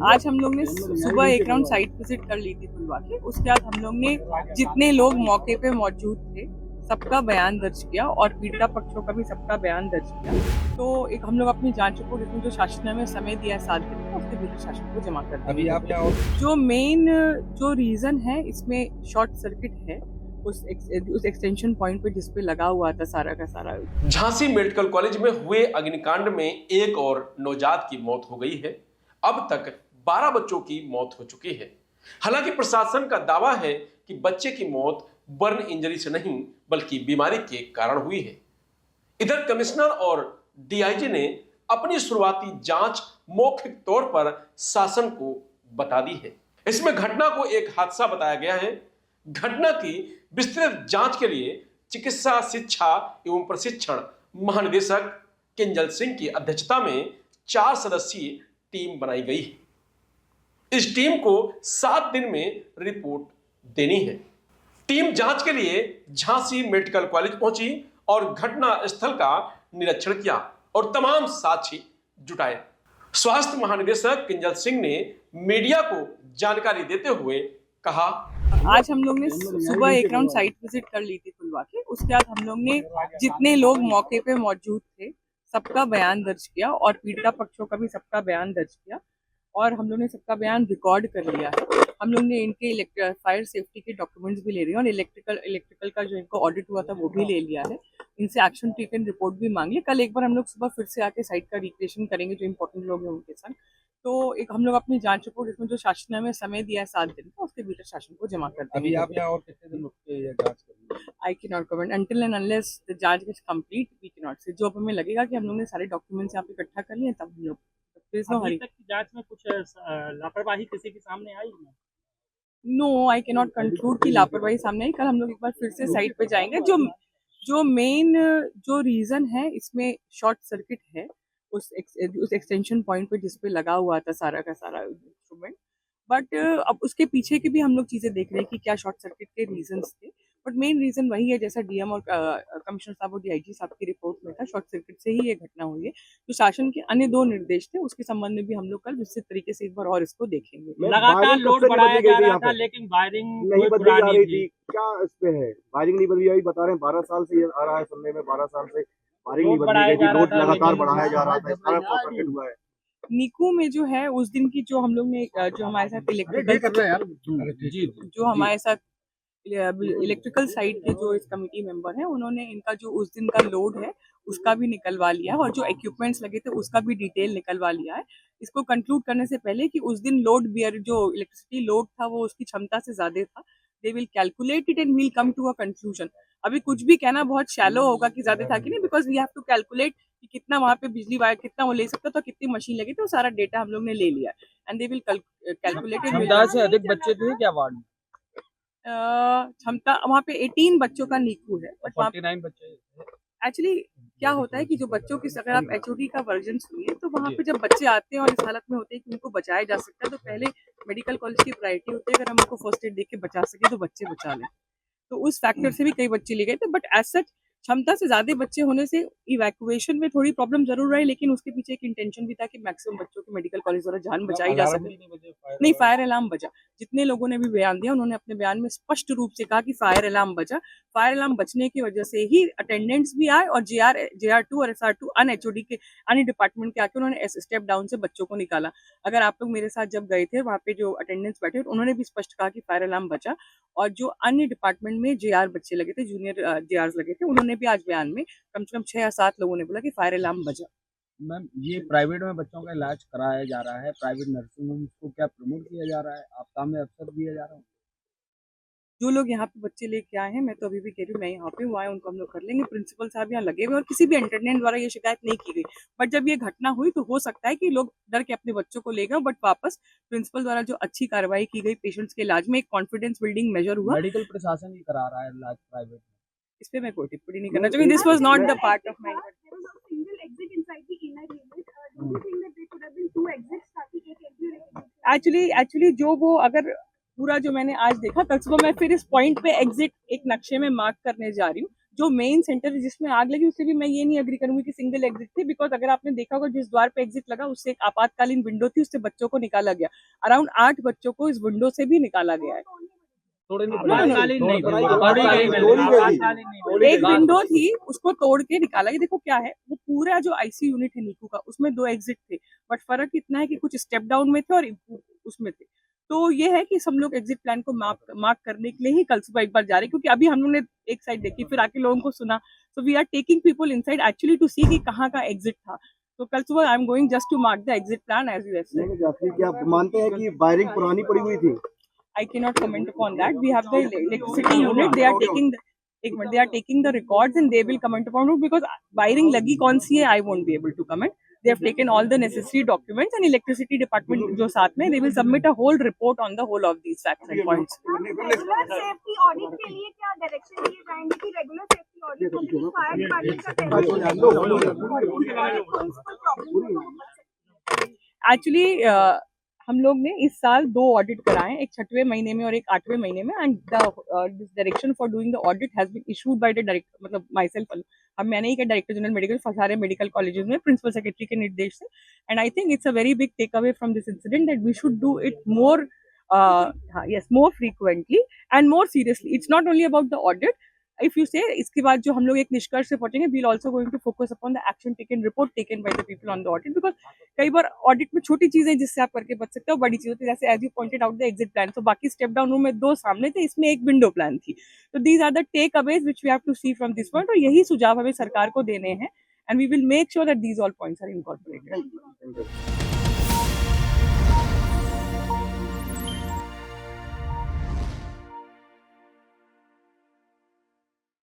आज हम लोग ने सुबह एक राउंड साइट विजिट कर ली थी खुलवा के। उसके बाद हम लोग ने जितने लोग मौके पे मौजूद थे सबका बयान दर्ज किया और पीड़िता पक्षों का भी सबका बयान दर्ज किया। तो एक हम लोग अपनी जांच रिपोर्ट इसमें जो शासन ने हमें समय दिया है 7 दिन का, उसके भीतर शासन को जमा कर अभी आप क्या जो मेन जो रीजन है इसमें शॉर्ट सर्किट है उस एक्सटेंशन पॉइंट पे जिसपे लगा हुआ था सारा का सारा। झांसी मेडिकल कॉलेज में हुए अग्निकांड में एक और नवजात की मौत हो गई है। अब तक 12 बच्चों की मौत हो चुकी है। हालांकि प्रशासन का दावा है कि बच्चे की मौत बर्न इंजरी से नहीं बल्कि बीमारी के कारण हुई है। इधर कमिश्नर और डीआईजी ने अपनी शुरुआती जांच मौखिक तौर पर शासन को बता दी है। इसमें घटना को एक हादसा बताया गया है। घटना की विस्तृत जांच के लिए चिकित्सा शिक्षा एवं प्रशिक्षण महानिदेशक किंजल सिंह की अध्यक्षता में 4 सदस्यीय टीम बनाई गई है। इस टीम को 7 दिन में रिपोर्ट देनी है। टीम जांच के लिए झांसी मेडिकल कॉलेज पहुंची और घटना स्थल का निरीक्षण किया और तमाम साक्ष्य जुटाए। स्वास्थ्य महानिदेशक किंजल सिंह ने मीडिया को जानकारी देते हुए कहा, आज हम लोग ने सुबह एक राउंड साइट विजिट कर ली थी खुलवा के। उसके बाद हम लोग ने जितने लोग मौके पे मौजूद थे सबका बयान दर्ज किया और पीड़िता पक्षों का भी सबका बयान दर्ज किया और हम लोग ने सबका बयान रिकॉर्ड कर लिया है। हम लोग ने इनके फायर सेफ्टी के डॉक्यूमेंट्स भी ले रहे हैं और इलेक्ट्रिकल का जो इनको ऑडिट हुआ था वो भी ले लिया है। इनसे एक्शन टेकन रिपोर्ट भी मांग ली। कल एक बार हम लोग सुबह फिर से आके साइट का रिक्रिएशन करेंगे जो इम्पोर्टेंट लोग हैं उनके साथ। तो एक हम लोग अपनी जांच रिपोर्ट इसमें जो शासन ने हमें समय दिया है 7 दिन का, उसके भीतर शासन को जमा कर देंगे। अभी आप यहाँ और कितने दिन रुक के ये जांच करेंगे? I can not comment until and unless the जांच is complete we can not say. जो अब हमें लगेगा कि हम लोग ने सारे डॉक्यूमेंट्स यहाँ पे इकट्ठा कर लिए तब हम लोग अभी तक की जांच में कुछ लापरवाही किसी के सामने आई है? No I can not conclude कि लापरवाही सामने आई। कल हम लोग एक बार फिर से साइट पे जाएंगे। जो मेन जो रीजन है इसमें शॉर्ट सर्किट है उस एक्सटेंशन पॉइंट पे जिसपे लगा हुआ था सारा का सारा इंस्ट्रूमेंट। बट अब उसके पीछे की भी हम लोग चीजें देख रहे हैं कि क्या शॉर्ट सर्किट के रीजंस थे। बट मेन रीजन वही है जैसा डीएम और कमिश्नर साहब और डीआईजी साहब की रिपोर्ट में था, शॉर्ट सर्किट से ही ये घटना हुई है। तो शासन के अन्य 2 निर्देश थे उसके संबंध में भी हम लोग कल विस्तृत तरीके से एक बार और इसको देखेंगे। लगातार लोड बढ़ाया जा रहा था लेकिन वायरिंग नहीं बदली जा रही थी, क्या इस पे है? वायरिंग नहीं बदली, बता रहे हैं 12 साल से ये आ रहा है सुनने में, 12 साल से वायरिंग नहीं बदली गई थी, लोड लगातार बढ़ाया जा रहा था, इस तरह शॉर्ट सर्किट हुआ है। नीकू में जो है उस दिन की जो हम लोग ने जो हमारे साथ इलेक्ट्रिकल साइड के जो इस कमेटी मेंबर हैं उन्होंने इनका जो उस दिन का लोड है उसका भी निकलवा लिया है और जो इक्विपमेंट्स लगे थे उसका भी डिटेल निकलवा लिया है। इसको कंक्लूड करने से पहले कि उस दिन लोड बियर जो इलेक्ट्रिसिटी लोड था वो उसकी क्षमता से ज्यादा था, they will calculate it and will come to a conclusion. अभी कुछ भी कहना बहुत शैलो होगा कि ज्यादा था कि नहीं, because we have to calculate कि कितना वहाँ पे बिजली वायर कितना वो ले सकता था, कितनी मशीन लगी थी, वो सारा डेटा हम लोग ने ले लिया एंड दे विल कैलकुलेट। क्षमता से अधिक बच्चे थे क्या वार्ड में? क्षमता वहाँ पे 18 बच्चों का नीकू है बट 49 बच्चे। एक्चुअली क्या होता है कि जो बच्चों की अगर आप एचओडी का वर्जन सुनिए तो वहाँ पे जब बच्चे आते हैं और इस हालत में होते हैं कि उनको बचाया जा सकता है तो पहले मेडिकल कॉलेज की प्रायोरिटी होती है अगर हम उनको फर्स्ट एड दे के बचा सके तो बच्चे बचा लें। तो उस फैक्टर से भी कई बच्चे ले गए थे बट एज सच क्षमता से ज्यादा बच्चे होने से इवैक्यूएशन में थोड़ी प्रॉब्लम जरूर रही, लेकिन उसके पीछे एक इंटेंशन भी था कि मैक्सिमम बच्चों की मेडिकल कॉलेज द्वारा जान बचाई जा सके। नहीं, फायर अलार्म बजा। जितने लोगों ने भी बयान दिया उन्होंने अपने बयान में स्पष्ट रूप से कहा कि फायर अलार्म बजा। फायर अलार्म बचने की वजह से ही अटेंडेंट्स भी आए और JR2 और SR2 अनएचओडी के अन्य डिपार्टमेंट के आके उन्होंने स्टेप डाउन से बच्चों को निकाला। अगर आप लोग मेरे साथ जब गए थे वहाँ पे जो अटेंडेंट्स बैठे उन्होंने भी स्पष्ट कहा कि फायर अलार्म बचा और जो अन्य डिपार्टमेंट में JR बच्चे लगे थे, जूनियर JRs लगे थे, उन्होंने भी आज बयान में कम से कम 6 या 7 लोगों ने बोला कि फायर अलार्म बजा। मैम, ये प्राइवेट में बच्चों का इलाज कराया जा रहा है, प्राइवेट नर्सिंग होम को क्या प्रमोट किया जा रहा है, आपका में अवसर दिया जा रहा है? जो लोग यहाँ पे बच्चे लेके आए हैं, मैं तो अभी भी कह रही हूँ मैं यहाँ पे हूँ, आए उनको हम लोग कर लेंगे। प्रिंसिपल साहब यहाँ लगे हुए और किसी भी अटेंडेंट द्वारा ये शिकायत नहीं की गई। बट जब ये घटना हुई तो हो सकता है कि लोग डर के अपने बच्चों को ले गए, बट वापस प्रिंसिपल द्वारा जो अच्छी कार्रवाई की गई पेशेंट्स के इलाज में एक कॉन्फिडेंस बिल्डिंग मेजर हुआ। मेडिकल प्रशासन ही करा रहा है इलाज प्राइवेट में, इस पे मैं कोई टिप्पणी नहीं करना चाहूँगी। This was not the part of my actually जो वो अगर पूरा जो मैंने आज देखा, कल सुबह मैं फिर इस पॉइंट पे एग्जिट एक नक्शे में मार्क करने जा रही हूँ जो मेन सेंटर जिसमें आग लगी उससे भी मैं ये नहीं एग्री करूंगी कि सिंगल एग्जिट थी, बिकॉज अगर आपने देखा होगा जिस द्वार पे एग्जिट लगा उससे एक आपातकालीन विंडो थी, उससे बच्चों को निकाला गया। अराउंड 8 बच्चों को इस विंडो से भी निकाला गया है। एक विंडो थी उसको तोड़ के निकाला गया। देखो क्या है, वो पूरा जो आईसी यूनिट है नीकू का उसमें 2 एग्जिट थे, बट फर्क इतना है कि कुछ स्टेप डाउन में थे और उसमें थे। तो ये है कि हम लोग एग्जिट प्लान को मार्क करने के लिए ही कल सुबह एक बार जा रहे हैं, क्योंकि अभी हम लोगों ने एक साइड देखी फिर आके लोगों को सुना। So we are taking people inside actually to see कि कहाँ का एग्जिट था। तो कल सुबह I am going just to mark the exit plan as you have said. क्या आप मानते हैं कि वायरिंग पुरानी पड़ी हुई थी? I cannot comment upon that. We have the electricity unit. They are taking the records and they will comment upon it, because wiring lagi kaun si hai I won't be able to comment. They have taken all the necessary documents and electricity department jo saath mein, they will submit a whole report on the whole of these facts and points. Regular safety audit के लिए क्या direction दिए जाएंगे कि regular safety audit होने के fire department का Actually हम लोग ने इस साल 2 ऑडिट कराए, एक 6वें महीने में और एक 8वें महीने में, and this direction for doing the audit has been issued by the director, मतलब माई सेल्फ। हम मैंने ही क्या, डायरेक्टर जनरल मेडिकल सारे मेडिकल कॉलेजेस में प्रिंसिपल सेक्रेटरी के निर्देश से। And I think it's a very big takeaway from this incident that we should do it more more frequently and more seriously. It's not only about the audit. If you say इसके बाद जो हम लोग एक निष्कर्ष से पहुंचेंगे, we'll also going to focus upon the action taken, report taken by the people on the audit, because कई बार ऑडिट में छोटी चीजें जिससे आप करके बच सकते हो, बड़ी चीजें होती है, जैसे as you pointed out the exit plan. तो बाकी स्टेप डाउन रूम में 2 सामने थे, इसमें एक विंडो प्लान थी। तो these are the takeaways which we have to see from this point, और यही सुझाव हमें सरकार को देने हैं, and we will make sure that these all points are incorporated.